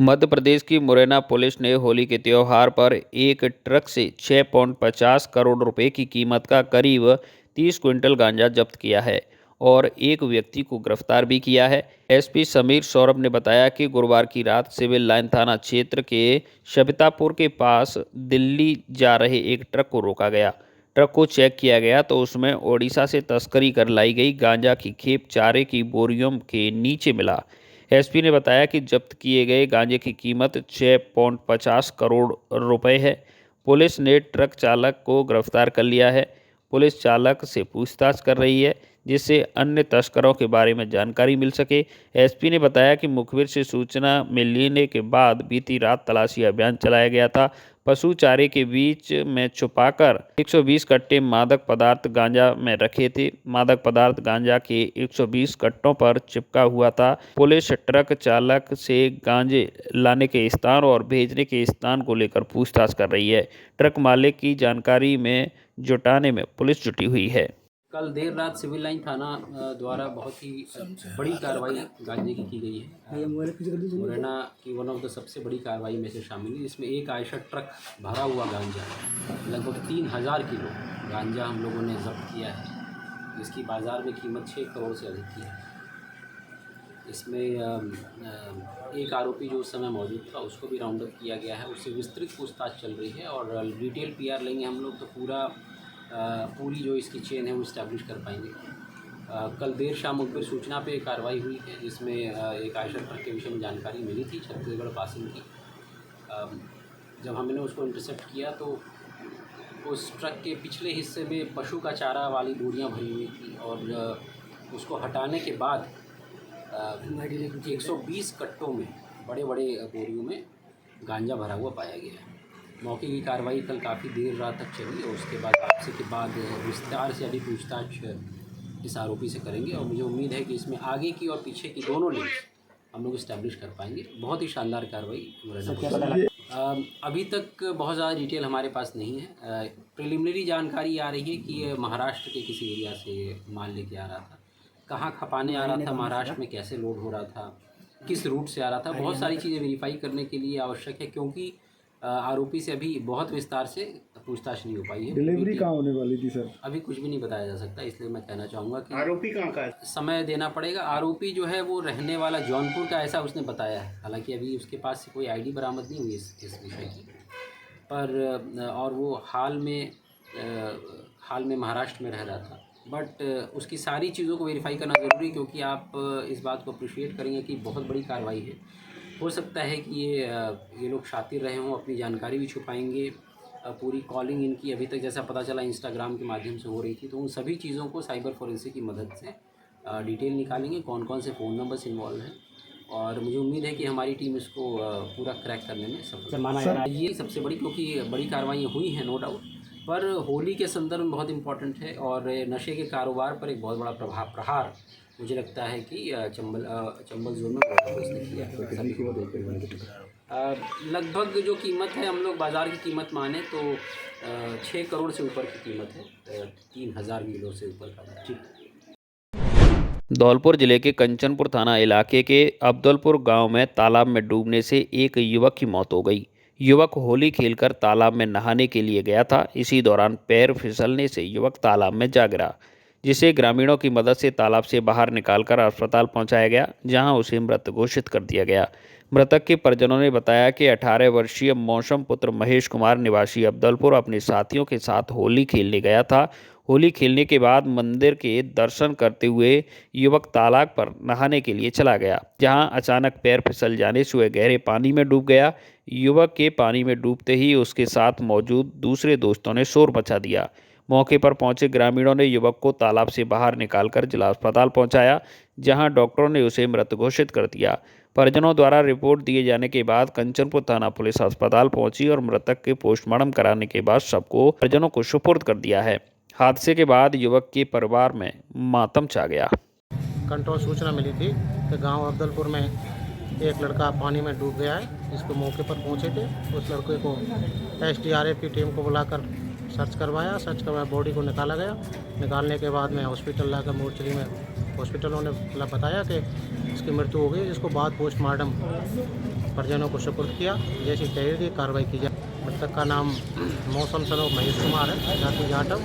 मध्य प्रदेश की मुरैना पुलिस ने होली के त्योहार पर एक ट्रक से 6.50 करोड़ रुपए की कीमत का करीब 30 क्विंटल गांजा जब्त किया है और एक व्यक्ति को गिरफ्तार भी किया है। एसपी समीर सौरभ ने बताया कि गुरुवार की रात सिविल लाइन थाना क्षेत्र के शबितापुर के पास दिल्ली जा रहे एक ट्रक को रोका गया। ट्रक को चेक किया गया तो उसमें ओडिशा से तस्करी कर लाई गई गांजा की खेप चारे की बोरियों के नीचे मिला। एसपी ने बताया कि जब्त किए गए गांजे की कीमत 6.50 करोड़ रुपए है। पुलिस ने ट्रक चालक को गिरफ्तार कर लिया है। पुलिस चालक से पूछताछ कर रही है जिससे अन्य तस्करों के बारे में जानकारी मिल सके। एसपी ने बताया कि मुखबिर से सूचना मिलने के बाद बीती रात तलाशी अभियान चलाया गया था। पशु चारे के बीच में छुपाकर 120 कट्टे मादक पदार्थ गांजा में रखे थे। मादक पदार्थ गांजा के 120 कट्टों पर चिपका हुआ था। पुलिस ट्रक चालक से गांजे लाने के स्थान और भेजने के स्थान को लेकर पूछताछ कर रही है। ट्रक मालिक की जानकारी में जुटाने में पुलिस जुटी हुई है। कल देर रात सिविल लाइन थाना द्वारा बहुत ही बड़ी कार्रवाई गांजे की गई है। मुरैना की वन ऑफ द सबसे बड़ी कार्रवाई में से शामिल है। इसमें एक आयशर ट्रक भरा हुआ गांजा लगभग 3000 किलो गांजा हम लोगों ने जब्त किया है। इसकी बाज़ार में कीमत 6 करोड़ से अधिक की है। इसमें एक आरोपी जो उस समय मौजूद था उसको भी राउंड अप किया गया है। उससे विस्तृत पूछताछ चल रही है और डिटेल पीआर लेंगे हम लोग तो पूरी जो इसकी चेन है वो इस्टेब्लिश कर पाएंगे। कल देर शाम मुखबिर सूचना पे कार्रवाई हुई है जिसमें एक आयशर ट्रक के विषय में जानकारी मिली थी छत्तीसगढ़ पासिंग की। जब हमने उसको इंटरसेप्ट किया तो उस ट्रक के पिछले हिस्से में पशु का चारा वाली बोरियां भरी हुई थी और उसको हटाने के बाद 120 कट्टों में बड़े बड़े बोरियों में गांजा भरा हुआ पाया गया है। मौके की कार्रवाई कल काफ़ी देर रात तक चली और उसके बाद हादसे के बाद विस्तार से अभी पूछताछ इस आरोपी से करेंगे और मुझे उम्मीद है कि इसमें आगे की और पीछे की दोनों लिंक्स हम लोग इस्टेब्लिश कर पाएंगे। बहुत ही शानदार कार्रवाई। अभी तक बहुत ज़्यादा डिटेल हमारे पास नहीं है। प्रिलिमिनरी जानकारी आ रही है कि ये महाराष्ट्र के किसी एरिया से माल लेके आ रहा था। कहाँ खपाने आ रहा था, महाराष्ट्र में कैसे लोड हो रहा था, किस रूट से आ रहा था, बहुत सारी चीज़ें वेरीफाई करने के लिए आवश्यक है क्योंकि आरोपी से अभी बहुत विस्तार से पूछताछ नहीं हो पाई है। डिलीवरी कहाँ होने वाली थी सर? अभी कुछ भी नहीं बताया जा सकता, इसलिए मैं कहना चाहूँगा कि आरोपी कहाँ का है? समय देना पड़ेगा। आरोपी जो है वो रहने वाला जौनपुर का ऐसा उसने बताया है। हालांकि अभी उसके पास से कोई आईडी बरामद नहीं हुई इस विषय की, पर और वो हाल में महाराष्ट्र में रह रहा था। बट उसकी सारी चीज़ों को वेरीफाई करना ज़रूरी है क्योंकि आप इस बात को अप्रिशिएट करेंगे कि बहुत बड़ी कार्रवाई है। हो सकता है कि ये लोग शातिर रहे हों, अपनी जानकारी भी छुपाएंगे। पूरी कॉलिंग इनकी अभी तक जैसा पता चला इंस्टाग्राम के माध्यम से हो रही थी, तो उन सभी चीज़ों को साइबर फोरेंसिक की मदद से डिटेल निकालेंगे कौन कौन से फ़ोन नंबर्स इन्वॉल्व हैं और मुझे उम्मीद है कि हमारी टीम इसको पूरा क्रैक करने में सफल माना। ये सबसे बड़ी क्योंकि बड़ी कार्रवाइयाँ हुई हैं नो डाउट, पर होली के संदर्भ में बहुत इम्पॉर्टेंट है और नशे के कारोबार पर एक बहुत बड़ा प्रहार मुझे लगता है कि चंबल जोन में लगभग जो कीमत है हम लोग बाज़ार की कीमत माने तो 6 करोड़ से ऊपर की कीमत है, 3000 किलो से ऊपर का। ठीक। धौलपुर जिले के कंचनपुर थाना इलाके के अब्दुलपुर गांव में तालाब में डूबने से एक युवक की मौत हो गई। युवक होली खेलकर तालाब में नहाने के लिए गया था। इसी दौरान पैर फिसलने से युवक तालाब में जा गिरा, जिसे ग्रामीणों की मदद से तालाब से बाहर निकालकर अस्पताल पहुंचाया गया, जहां उसे मृत घोषित कर दिया गया। मृतक के परिजनों ने बताया कि 18 वर्षीय मौसम पुत्र महेश कुमार निवासी अब्दुलपुर अपने साथियों के साथ होली खेलने गया था। होली खेलने के बाद मंदिर के दर्शन करते हुए युवक तालाब पर नहाने के लिए चला गया, जहां अचानक पैर फिसल जाने से वह गहरे पानी में डूब गया। युवक के पानी में डूबते ही उसके साथ मौजूद दूसरे दोस्तों ने शोर मचा दिया। मौके पर पहुंचे ग्रामीणों ने युवक को तालाब से बाहर निकालकर जिला अस्पताल पहुंचाया, जहां डॉक्टरों ने उसे मृत घोषित कर दिया। परिजनों द्वारा रिपोर्ट दिए जाने के बाद कंचनपुर थाना पुलिस अस्पताल पहुंची और मृतक के पोस्टमार्टम कराने के बाद शव को परिजनों को सुपुर्द कर दिया है। हादसे के बाद युवक के परिवार में मातम छा गया। कंट्रोल सूचना मिली थी कि गांव अब्दुलपुर में एक लड़का पानी में डूब गया है। इसको मौके पर पहुंचे थे। उस लड़के को SDRF की टीम को बुलाकर सर्च करवाया। बॉडी को निकाला गया। निकालने के बाद में हॉस्पिटल लाकर मोर्चरी में हॉस्पिटलों ने बताया कि इसकी मृत्यु हो गई, जिसको बाद पोस्टमार्टम परिजनों को सुपुर्द किया। जैसी तहरीरी कार्रवाई की जाए। मृतक का नाम मौसम सनों महेश कुमार है, जाति जाटव,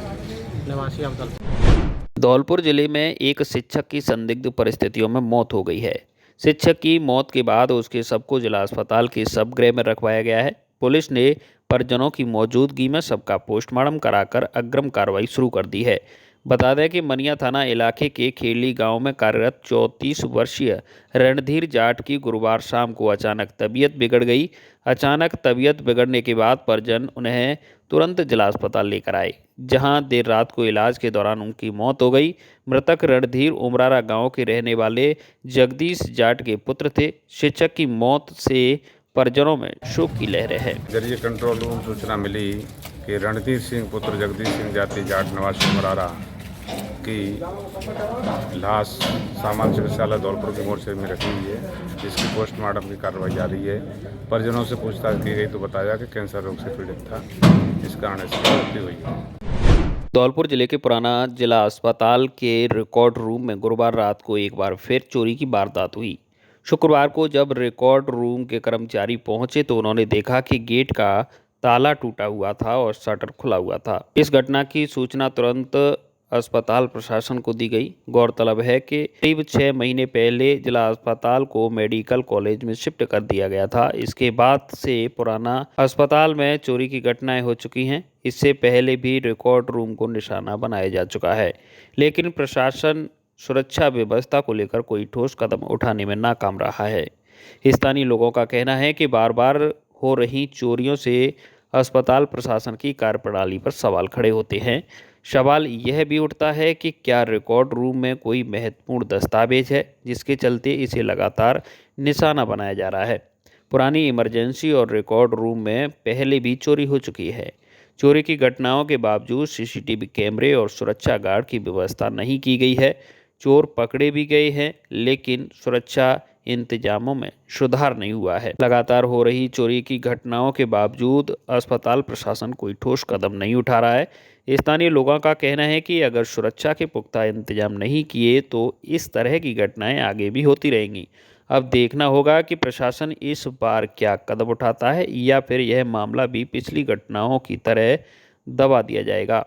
निवासी अब्दुल। धौलपुर जिले में एक शिक्षक की संदिग्ध परिस्थितियों में मौत हो गई है। शिक्षक की मौत के बाद उसके शव को जिला अस्पताल के शवगृह में रखवाया गया है। पुलिस ने परिजनों की मौजूदगी में शव का पोस्टमार्टम कराकर अग्रिम कार्रवाई शुरू कर दी है। बता दें कि मनिया थाना इलाके के खेली गांव में कार्यरत 34 वर्षीय रणधीर जाट की गुरुवार शाम को अचानक तबीयत बिगड़ गई। अचानक तबीयत बिगड़ने के बाद परिजन उन्हें तुरंत जिला अस्पताल लेकर आए, जहां देर रात को इलाज के दौरान उनकी मौत हो गई। मृतक रणधीर उमरारा गांव के रहने वाले जगदीश जाट के पुत्र थे। शिक्षक की मौत से परिजनों में शोक की लहरें हैं। जरिए कंट्रोल रूम सूचना मिली कि रणधीर सिंह पुत्र जगदीश सिंह जाति जाट निवासी उमरारा की लाश सामान्य चिकित्सालय धौलपुर के मोर्चे में रखी हुई है, जिसकी पोस्टमार्टम की कार्रवाई जारी है। परिजनों से पूछताछ की गई तो बताया कि कैंसर रोग से पीड़ित था, इस कारण इसकी मृत्यु हुई है। धौलपुर जिले के पुराना जिला अस्पताल के रिकॉर्ड रूम में गुरुवार रात को एक बार फिर चोरी की वारदात हुई। शुक्रवार को जब रिकॉर्ड रूम के कर्मचारी पहुंचे तो उन्होंने देखा कि गेट का ताला टूटा हुआ था और शटर खुला हुआ था। इस घटना की सूचना तुरंत अस्पताल प्रशासन को दी गई। गौरतलब है कि करीब 6 महीने पहले जिला अस्पताल को मेडिकल कॉलेज में शिफ्ट कर दिया गया था। इसके बाद से पुराना अस्पताल में चोरी की घटनाएं हो चुकी हैं। इससे पहले भी रिकॉर्ड रूम को निशाना बनाया जा चुका है, लेकिन प्रशासन सुरक्षा व्यवस्था को लेकर कोई ठोस कदम उठाने में नाकाम रहा है। स्थानीय लोगों का कहना है कि बार बार हो रही चोरियों से अस्पताल प्रशासन की कार्यप्रणाली पर सवाल खड़े होते हैं। सवाल यह भी उठता है कि क्या रिकॉर्ड रूम में कोई महत्वपूर्ण दस्तावेज है जिसके चलते इसे लगातार निशाना बनाया जा रहा है। पुरानी इमरजेंसी और रिकॉर्ड रूम में पहले भी चोरी हो चुकी है। चोरी की घटनाओं के बावजूद सीसीटीवी कैमरे और सुरक्षा गार्ड की व्यवस्था नहीं की गई है। चोर पकड़े भी गए हैं, लेकिन सुरक्षा इंतजामों में सुधार नहीं हुआ है। लगातार हो रही चोरी की घटनाओं के बावजूद अस्पताल प्रशासन कोई ठोस कदम नहीं उठा रहा है। स्थानीय लोगों का कहना है कि अगर सुरक्षा के पुख्ता इंतजाम नहीं किए तो इस तरह की घटनाएं आगे भी होती रहेंगी। अब देखना होगा कि प्रशासन इस बार क्या कदम उठाता है या फिर यह मामला भी पिछली घटनाओं की तरह दबा दिया जाएगा।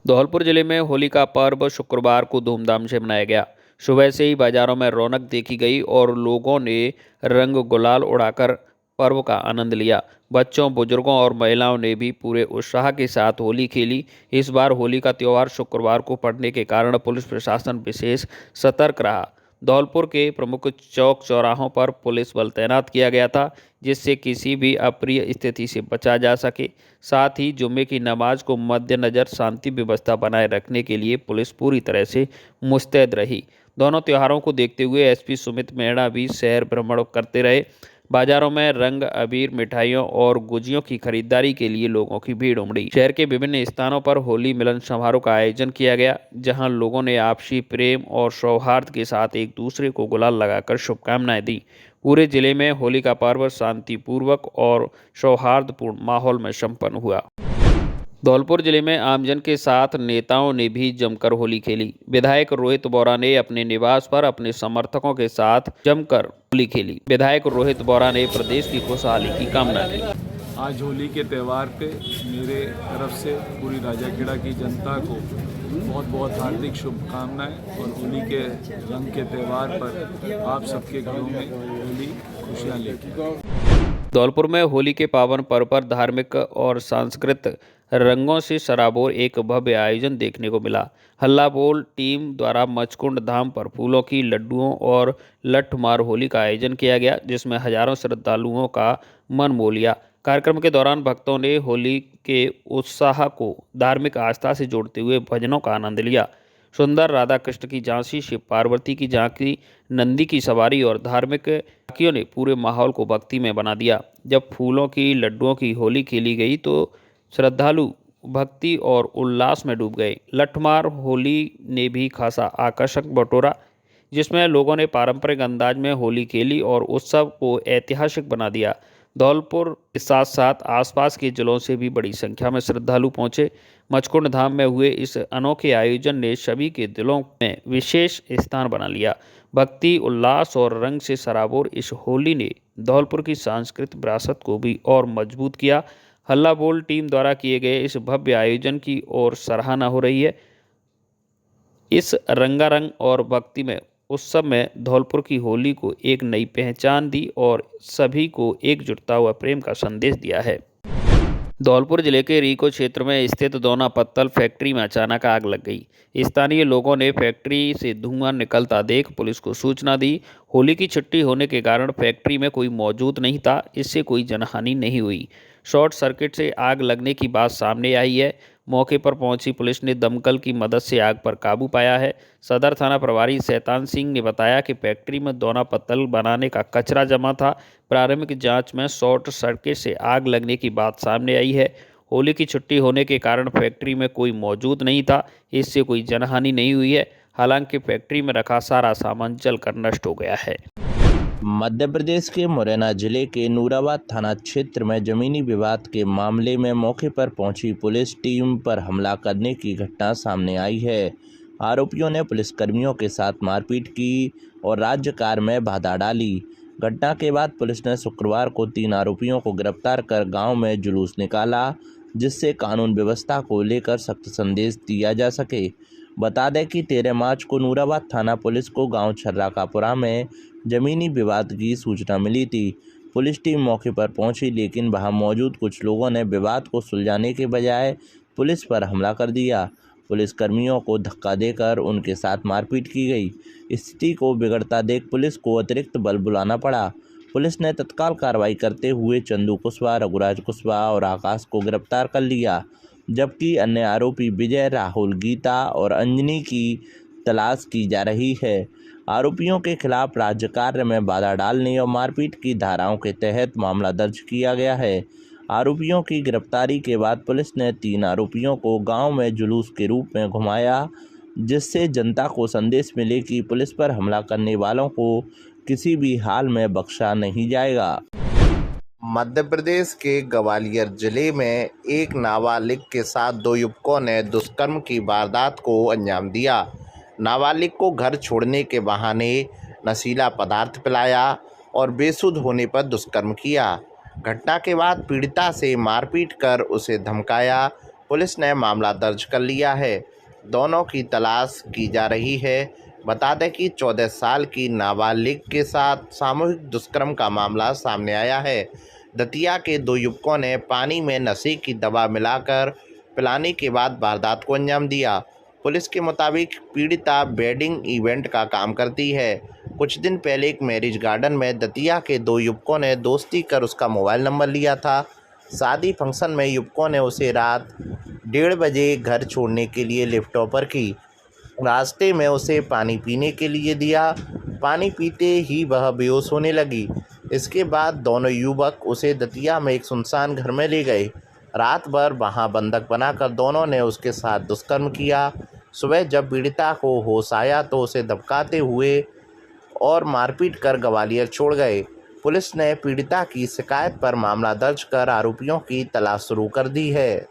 धौलपुर जिले में होली का पर्व शुक्रवार को धूमधाम से मनाया गया। सुबह से ही बाजारों में रौनक देखी गई और लोगों ने रंग गुलाल उड़ाकर पर्व का आनंद लिया। बच्चों, बुजुर्गों और महिलाओं ने भी पूरे उत्साह के साथ होली खेली। इस बार होली का त्यौहार शुक्रवार को पड़ने के कारण पुलिस प्रशासन विशेष सतर्क रहा। धौलपुर के प्रमुख चौक चौराहों पर पुलिस बल तैनात किया गया था, जिससे किसी भी अप्रिय स्थिति से बचा जा सके। साथ ही जुम्मे की नमाज को मद्देनजर शांति व्यवस्था बनाए रखने के लिए पुलिस पूरी तरह से मुस्तैद रही। दोनों त्योहारों को देखते हुए एसपी सुमित मेहरा भी शहर भ्रमण करते रहे। बाजारों में रंग, अबीर, मिठाइयों और गुजियों की खरीदारी के लिए लोगों की भीड़ उमड़ी। शहर के विभिन्न स्थानों पर होली मिलन समारोह का आयोजन किया गया, जहां लोगों ने आपसी प्रेम और सौहार्द के साथ एक दूसरे को गुलाल लगाकर शुभकामनाएं दी। पूरे जिले में होली का पर्व शांतिपूर्वक और सौहार्दपूर्ण माहौल में संपन्न हुआ। धौलपुर जिले में आमजन के साथ नेताओं ने भी जमकर होली खेली। विधायक रोहित बोरा ने अपने निवास पर अपने समर्थकों के साथ जमकर होली खेली। विधायक रोहित बोरा ने प्रदेश की खुशहाली की कामना की। आज होली के त्यौहार पे मेरे तरफ से पूरी राजाखेड़ा की जनता को बहुत बहुत हार्दिक शुभकामनाएं और होली के रंग के त्यौहार पर आप सबके घरों में होली खुशियाँ लेके। धौलपुर में होली के पावन पर्व पर धार्मिक और सांस्कृतिक रंगों से सराबोर एक भव्य आयोजन देखने को मिला। हल्ला बोल टीम द्वारा मचकुंड धाम पर फूलों की, लड्डुओं और लठमार होली का आयोजन किया गया, जिसमें हजारों श्रद्धालुओं का मन मोह लिया। कार्यक्रम के दौरान भक्तों ने होली के उत्साह को धार्मिक आस्था से जोड़ते हुए भजनों का आनंद लिया। सुंदर राधा कृष्ण की झांकी, शिव पार्वती की झांकी, नंदी की सवारी और धार्मिक झांकियों ने पूरे माहौल को भक्ति में बना दिया। जब फूलों की, लड्डुओं की होली खेली गई तो श्रद्धालु भक्ति और उल्लास में डूब गए। लठमार होली ने भी खासा आकर्षक बटोरा, जिसमें लोगों ने पारंपरिक अंदाज में होली खेली और उत्सव को ऐतिहासिक बना दिया। धौलपुर के साथ साथ आसपास के जिलों से भी बड़ी संख्या में श्रद्धालु पहुंचे। मचकुंड धाम में हुए इस अनोखे आयोजन ने सभी के दिलों में विशेष स्थान बना लिया। भक्ति, उल्लास और रंग से सराबोर इस होली ने धौलपुर की सांस्कृतिक विरासत को भी और मजबूत किया। हल्ला बोल टीम द्वारा किए गए इस भव्य आयोजन की और सराहना हो रही है। इस रंगारंग और भक्तिमय उत्सव में धौलपुर की होली को एक नई पहचान दी और सभी को एकजुटता व प्रेम का संदेश दिया है। धौलपुर जिले के रीको क्षेत्र में स्थित दोना पत्तल फैक्ट्री में अचानक आग लग गई। स्थानीय लोगों ने फैक्ट्री से धुआं निकलता देख पुलिस को सूचना दी। होली की छुट्टी होने के कारण फैक्ट्री में कोई मौजूद नहीं था, इससे कोई जनहानि नहीं हुई। शॉर्ट सर्किट से आग लगने की बात सामने आई है। मौके पर पहुंची पुलिस ने दमकल की मदद से आग पर काबू पाया है। सदर थाना प्रभारी शैतान सिंह ने बताया कि फैक्ट्री में दोना पत्तल बनाने का कचरा जमा था। प्रारंभिक जांच में शॉर्ट सर्किट से आग लगने की बात सामने आई है। होली की छुट्टी होने के कारण फैक्ट्री में कोई मौजूद नहीं था, इससे कोई जनहानि नहीं हुई है। हालांकि फैक्ट्री में रखा सारा सामान जलकर नष्ट हो गया है। मध्य प्रदेश के मुरैना जिले के नूराबाद थाना क्षेत्र में जमीनी विवाद के मामले में मौके पर पहुंची पुलिस टीम पर हमला करने की घटना सामने आई है। आरोपियों ने पुलिसकर्मियों के साथ मारपीट की और राज्य कार में बाधा डाली। घटना के बाद पुलिस ने शुक्रवार को 3 आरोपियों को गिरफ्तार कर गांव में जुलूस निकाला, जिससे कानून व्यवस्था को लेकर सख्त संदेश दिया जा सके। बता दें कि 13 मार्च को नूराबाद थाना पुलिस को गांव छर्राकापुरा में जमीनी विवाद की सूचना मिली थी। पुलिस टीम मौके पर पहुंची, लेकिन वहां मौजूद कुछ लोगों ने विवाद को सुलझाने के बजाय पुलिस पर हमला कर दिया। पुलिसकर्मियों को धक्का देकर उनके साथ मारपीट की गई। स्थिति को बिगड़ता देख पुलिस को अतिरिक्त बल बुलाना पड़ा। पुलिस ने तत्काल कार्रवाई करते हुए चंदू कुशवाहा, रघुराज कुशवाहा और आकाश को गिरफ्तार कर लिया, जबकि अन्य आरोपी विजय, राहुल, गीता और अंजनी की तलाश की जा रही है। आरोपियों के खिलाफ राज्य कार्य में बाधा डालने और मारपीट की धाराओं के तहत मामला दर्ज किया गया है। आरोपियों की गिरफ्तारी के बाद पुलिस ने 3 आरोपियों को गांव में जुलूस के रूप में घुमाया, जिससे जनता को संदेश मिले कि पुलिस पर हमला करने वालों को किसी भी हाल में बख्शा नहीं जाएगा। मध्य प्रदेश के ग्वालियर जिले में एक नाबालिग के साथ 2 युवकों ने दुष्कर्म की वारदात को अंजाम दिया। नाबालिग को घर छोड़ने के बहाने नशीला पदार्थ पिलाया और बेसुध होने पर दुष्कर्म किया। घटना के बाद पीड़िता से मारपीट कर उसे धमकाया। पुलिस ने मामला दर्ज कर लिया है। दोनों की तलाश की जा रही है। बता दें कि 14 साल की नाबालिग के साथ सामूहिक दुष्कर्म का मामला सामने आया है। दतिया के 2 युवकों ने पानी में नशे की दवा मिलाकर पिलाने के बाद वारदात को अंजाम दिया। पुलिस के मुताबिक पीड़िता वेडिंग इवेंट का काम करती है। कुछ दिन पहले एक मैरिज गार्डन में दतिया के 2 युवकों ने दोस्ती कर उसका मोबाइल नंबर लिया था। शादी फंक्शन में युवकों ने उसे रात 1:30 बजे घर छोड़ने के लिए लिफ्ट ऑफर की। रास्ते में उसे पानी पीने के लिए दिया। पानी पीते ही वह बेहोश होने लगी। इसके बाद दोनों युवक उसे दतिया में एक सुनसान घर में ले गए। रात भर वहां बंधक बनाकर दोनों ने उसके साथ दुष्कर्म किया। सुबह जब पीड़िता को होश आया तो उसे धमकाते हुए और मारपीट कर ग्वालियर छोड़ गए। पुलिस ने पीड़िता की शिकायत पर मामला दर्ज कर आरोपियों की तलाश शुरू कर दी है।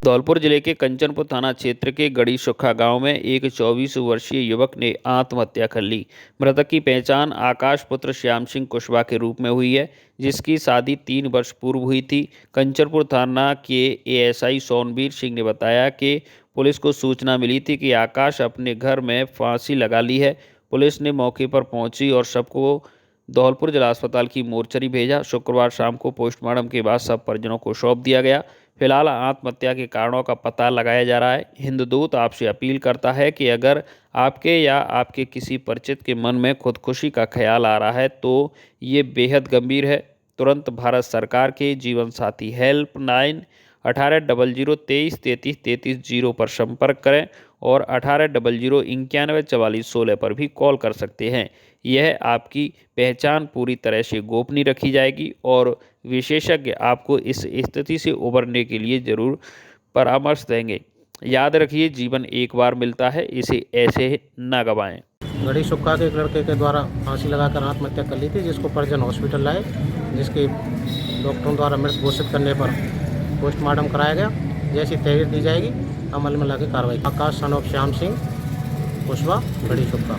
धौलपुर जिले के कंचनपुर थाना क्षेत्र के गड़ी सुखा गांव में एक 24 वर्षीय युवक ने आत्महत्या कर ली। मृतक की पहचान आकाश पुत्र श्याम सिंह कुशवाहा के रूप में हुई है, जिसकी शादी 3 वर्ष पूर्व हुई थी। कंचनपुर थाना के एएसआई सोनवीर सिंह ने बताया कि पुलिस को सूचना मिली थी कि आकाश अपने घर में फांसी लगा ली है। पुलिस ने मौके पर पहुंची और शव को धौलपुर जिला अस्पताल की मोर्चरी भेजा। शुक्रवार शाम को पोस्टमार्टम के बाद सब परिजनों को सौंप दिया गया। फिलहाल आत्महत्या के कारणों का पता लगाया जा रहा है। हिंदूदूत आपसे अपील करता है कि अगर आपके या आपके किसी परिचित के मन में खुदकुशी का ख्याल आ रहा है तो ये बेहद गंभीर है। तुरंत भारत सरकार के जीवन साथी हेल्पलाइन 1800233330 पर संपर्क करें और 1800914416 पर भी कॉल कर सकते हैं। यह आपकी पहचान पूरी तरह से गोपनीय रखी जाएगी और विशेषज्ञ आपको इस स्थिति से उबरने के लिए जरूर परामर्श देंगे। याद रखिए, जीवन एक बार मिलता है, इसे ऐसे न गंवाएं। गड़ी सुक्का के एक लड़के के द्वारा फांसी लगाकर आत्महत्या कर ली थी, जिसको परिजन हॉस्पिटल लाए, जिसके डॉक्टरों द्वारा मृत घोषित करने पर पोस्टमार्टम कराया गया। जैसी तहरीर दी जाएगी अमल में लाके कार्रवाई। आकाश सन ऑफ श्याम सिंह कुशवाहा, गड़ी सुक्का।